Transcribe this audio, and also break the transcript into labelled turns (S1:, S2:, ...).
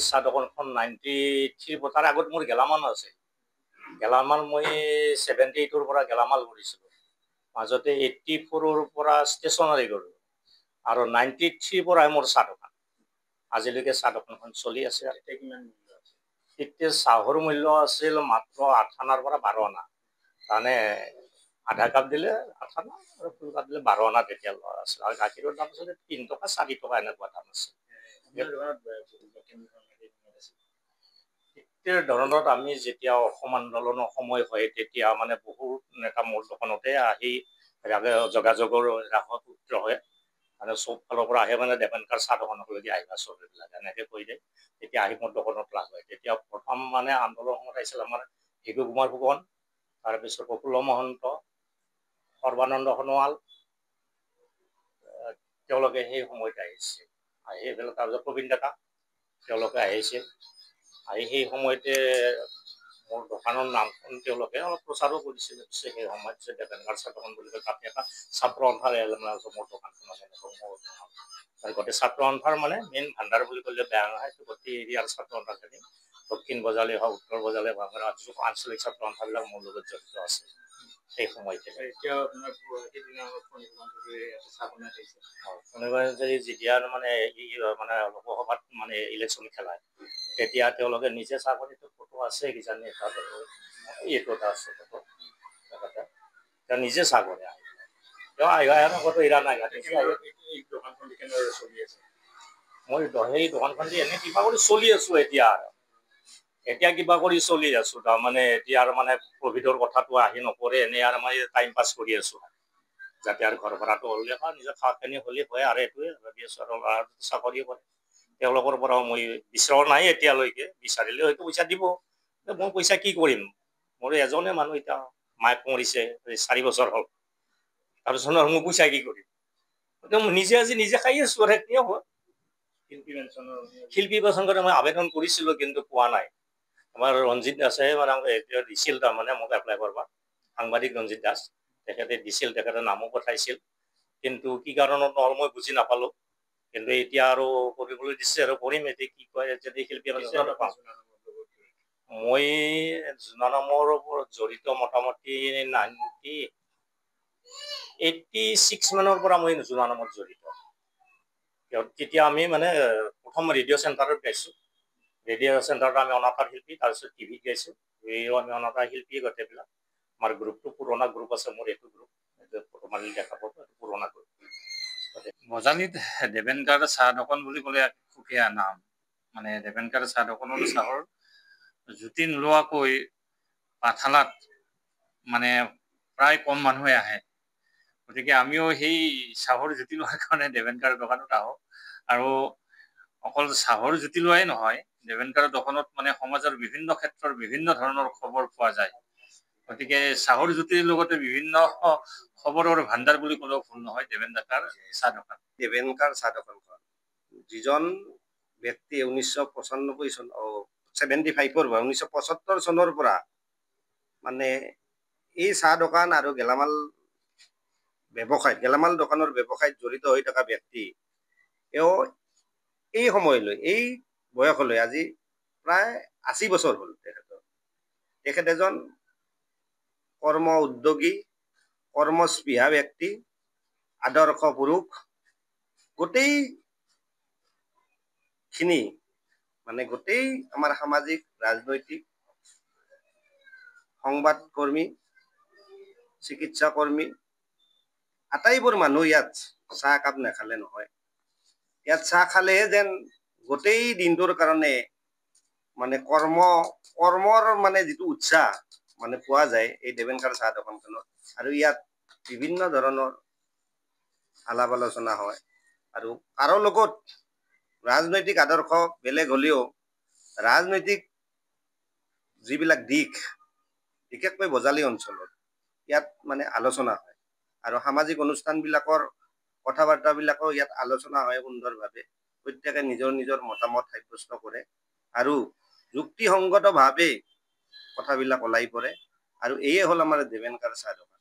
S1: চাহ দোকানখন 93 তাৰ আগত মোৰ গেলামাল আছে। গেলামাল মই 78ৰ পৰা গেলামাল কৰিছিলোঁ। মাজতে 84ৰ পৰা ষ্টেচনাৰী কৰিলোঁ আৰু 93 পৰাই মোৰ চাহ দোকান। আজিলৈকে চাহ দোকানখন চলি আছে। তেতিয়া চাহৰ মূল্য আছিল মাত্ৰ 8 আনাৰ পৰা 12 আনা। মানে আধা কাপ দিলে 8 আনা আৰু ফুল কাপ দিলে 12 আনা তেতিয়া লোৱা আছিল। আৰু গাখীৰৰ দাম আছিলে 3 টকা 4 টকা এনেকুৱা দাম আছিল। তেতিয়াৰ ধৰণত আমি যেতিয়া অসম আন্দোলনৰ সময় হয় তেতিয়া মানে বহুত নেতা মোৰ দোকানতে আহি যোগাযোগৰ সূত্ৰ হয়। মানে চব ফালৰ পৰা আহে মানে দেবেনকাৰ চাহ দোকানলৈকে আহিবা চব এইবিলাক এনেকৈ কৈ দিয়ে। তেতিয়া আহি মোৰ দোকানত লাভ হয়। তেতিয়া প্ৰথম মানে আন্দোলন সময়ত আহিছিল আমাৰ ভিগু কুমাৰ ফুকন, তাৰপিছত প্ৰফুল্ল মহন্ত, সৰ্বানন্দ সোণোৱাল, তেওঁলোকে সেই সময়ত আহিছিল। আহি এইবিলাক তাৰপিছত প্ৰবীণ ডেকা তেওঁলোকে আহিছিল। আহি সেই সময়তে মোৰ দোকানৰ নামখন তেওঁলোকে অলপ প্ৰচাৰো কৰিছিল। সেই সময়ত যে দেবেনকাৰ চাহ দোকান বুলি কয় তাতে এটা ছাত্ৰ সন্থাৰ মোৰ দোকানখন গোটেই ছাত্ৰ সন্থাৰ মানে মেইন ভাণ্ডাৰ বুলি ক'লে বেয়া নহয়। গোটেই এৰিয়াৰ ছাত্ৰ সন্থাখিনি দক্ষিণ বজালী হওক উত্তৰ বজালী হওক আঞ্চলিক ছাত্ৰ সন্থাবিলাক মোৰ লগত জড়িত আছে। সেই সময়তে যেতিয়া মানে লোকসভাত মানে ইলেকশ্যন খেলায় তেতিয়া তেওঁলোকে নিজে চাকৰি ফটো আছে কিজানি এইটো এটা আছে ফটো তেওঁ নিজে চাকৰি তেওঁ আগতো এৰা নাই। মই সেই দোকানখন দি এনে কিবা কৰি চলি আছো এতিয়া কিবা কৰি চলি আছো। তাৰমানে এতিয়া আৰু মানে ক'ভিডৰ কথাটো আহি নপৰে এনে আৰু মই টাইম পাছ কৰি আছো যাতে আৰু ঘৰ ভাড়াটো হ'লে বা নিজৰ খাৱাখিনি হ'লে হয় আৰু এইটোৱে ভাবি আছো। আৰু চাকৰি কৰে তেওঁলোকৰ পৰাও মই বিচৰা নাই এতিয়ালৈকে। বিচাৰিলে হয়তো পইচা দিব। মই পইচা কি কৰিম? মোৰ এজনে মানুহ এতিয়া মাক মৰিছে 4 বছৰ হ'ল। তাৰপিছত আৰু মই পইচা কি কৰিম? নিজে আজি নিজে খাই আছো আৰু সেইটোৱে হয়। শিল্পী পেঞ্চন কাৰণে মই আবেদন কৰিছিলোঁ কিন্তু পোৱা নাই। আমাৰ ৰঞ্জিত দাসে মানে দিছিল তাৰমানে মোক এপ্লাই কৰিব। সাংবাদিক ৰঞ্জিত দাস তেখেতে দিছিল, তেখেতে নামো পঠাইছিল। কিন্তু কি কাৰণত নহ'ল মই বুজি নাপালোঁ। কিন্তু এতিয়া আৰু কৰিবলৈ দিছে আৰু কৰিম। এতিয়া কি কয় যদি শিল্পী পেঞ্চন পাওঁ। মই জোনা নামৰ ওপৰত জড়িত মোটামুটি 86 মানৰ পৰা মই জোনা নামত জড়িত। তেতিয়া আমি মানে প্ৰথম ৰেডিঅ' চেণ্টাৰত গাইছোঁ। ৰেডিঅ' চেণ্টাৰত আমি অনাতাঁৰ শিল্পী, তাৰপিছত টিভিত গাইছোঁ। আমি অনাতাঁৰ শিল্পী গোটেইবিলাক। আমাৰ গ্ৰুপটো পুৰণা গ্ৰুপ আছে। মোৰ এইটো গ্ৰুপ বৰ্তমান দেখা পাব পুৰণা গ্ৰুপ।
S2: বজালীত দেবেনকাৰ চাহ দোকান বুলি ক'লে সুকীয়া নাম। মানে দেবেনকাৰ চাহ দোকানৰ চাহৰ জুতি নোলোৱাকৈ পাঠশালাত মানে প্ৰায় কম মানুহে আহে। গতিকে আমিও সেই চাহৰ জুতি লোৱাৰ কাৰণে দেবেনকাৰ দোকানত আহোঁ। আৰু অকল চাহৰ জুতি লোৱাই নহয়, দেবেনকাৰ দোকানত মানে সমাজৰ বিভিন্ন ক্ষেত্ৰৰ বিভিন্ন ধৰণৰ খবৰ পোৱা যায়। গতিকে চাহৰ জুতিৰ লগতে বিভিন্ন খবৰৰ ভাণ্ডাৰ বুলি ক'লেও ভুল নহয় দেবেনকাৰ চাহ দোকান।
S3: দেবেনকাৰ চাহ দোকানখন যিজন ব্যক্তিয়ে 1975 চনৰ পৰা মানে এই চাহ দোকান আৰু গেলামাল দোকানৰ ব্যৱসায়ত জড়িত হৈ থকা ব্যক্তি, তেওঁ এই সময়লৈ এই বয়সলৈ আজি প্ৰায় 80 বছৰ হ'ল তেখেত এজন কৰ্ম উদ্যোগী, কৰ্মস্পৃহা ব্যক্তি, আদৰ্শ পুৰুষ। গোটেইখিনি মানে গোটেই আমাৰ সামাজিক, ৰাজনৈতিক, সংবাদকৰ্মী, চিকিৎসা কৰ্মী আটাইবোৰ মানুহ ইয়াত চাহ একাপ নাখালে নহয়। ইয়াত চাহ খালেহে যেন গোটেই দিনটোৰ কাৰণে মানে কৰ্মৰ মানে যিটো উৎসাহ মানে পোৱা যায় এই দেবেনকাৰ চাহ দোকানখনত। আৰু ইয়াত বিভিন্ন ধৰণৰ আলাপ আলোচনা হয়। আৰু কাৰো লগত ৰাজনৈতিক আদৰ্শ বেলেগ হ'লেও ৰাজনৈতিক যিবিলাক দিশ বিশেষকৈ বজালী অঞ্চলত ইয়াত মানে আলোচনা হয়। আৰু সামাজিক অনুষ্ঠানবিলাকৰ কথা বাৰ্তাবিলাকো ইয়াত আলোচনা হয় সুন্দৰভাৱে। প্ৰত্যেকে নিজৰ নিজৰ মতামত সাব্যস্ত কৰে আৰু যুক্তিসংগতভাৱে কথাবিলাক ওলাই পৰে। আৰু এয়ে হ'ল আমাৰ দেবেনকাৰ চাহ দোকান।